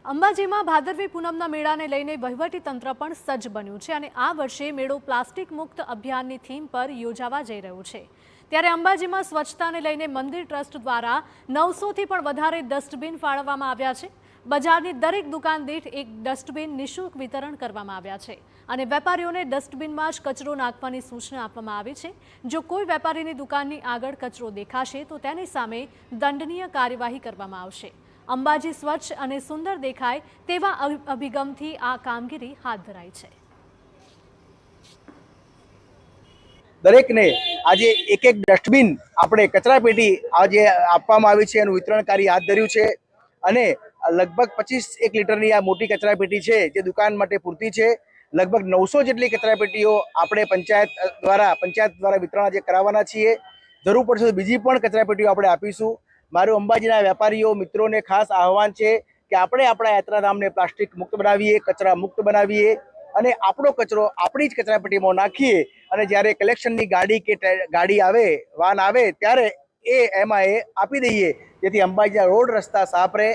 અંબાજીમાં ભાદરવી પૂનમના મેળાને લઈને વહીવટી તંત્ર પણ સજ્જ બન્યું છે અને આ વર્ષે મેળો પ્લાસ્ટિક મુક્ત અભિયાનની થીમ પર યોજાવા જઈ રહ્યું છે। ત્યારે અંબાજીમાં સ્વચ્છતાને લઈને મંદિર ટ્રસ્ટ દ્વારા 900થી પણ વધારે ડસ્ટબિન ફાળવવામાં આવ્યા છે। બજારની દરેક દુકાન દીઠ એક ડસ્ટબિન નિઃશુલ્ક વિતરણ કરવામાં આવ્યા છે અને વેપારીઓને ડસ્ટબિનમાં જ કચરો નાખવાની સૂચના આપવામાં આવી છે। જો કોઈ વેપારીની દુકાનની આગળ કચરો દેખાશે તો તેની સામે દંડનીય કાર્યવાહી કરવામાં આવશે। અંબાજી સ્વચ્છ અને સુંદર દેખાય તેવા અભિગમથી આ કામગીરી હાથ ધરાઈ છે। દરેકને આજે એક એક ડસ્ટબિન આપણે કચરાપેટી આજે આપવામાં આવી છે, એનું વિતરણ કાર્ય હાથ ધર્યું છે અને લગભગ 25 લીટરની આ મોટી કચરાપેટી છે જે દુકાન માટે પૂરતી છે। લગભગ 900 જેટલી કચરાપેટીઓ આપણે પંચાયત દ્વારા વિતરણ આજે કરાવવાના છીએ। જરૂર પડશે તો બીજી પણ કચરાપેટીઓ આપણે આપીશું। મારું અંબાજીના વેપારીઓ મિત્રોને ખાસ આહવાન છે કે આપણે આપણા યાત્રાધામને પ્લાસ્ટિક મુક્ત બનાવીએ, કચરા મુક્ત બનાવીએ અને આપણો કચરો આપણી જ કચરાપેટીમાં નાખીએ અને જ્યારે કલેક્શનની ગાડી આવે, વાન આવે ત્યારે એમાં આપી દઈએ, જેથી અંબાજીના રોડ રસ્તા સાફ રહે।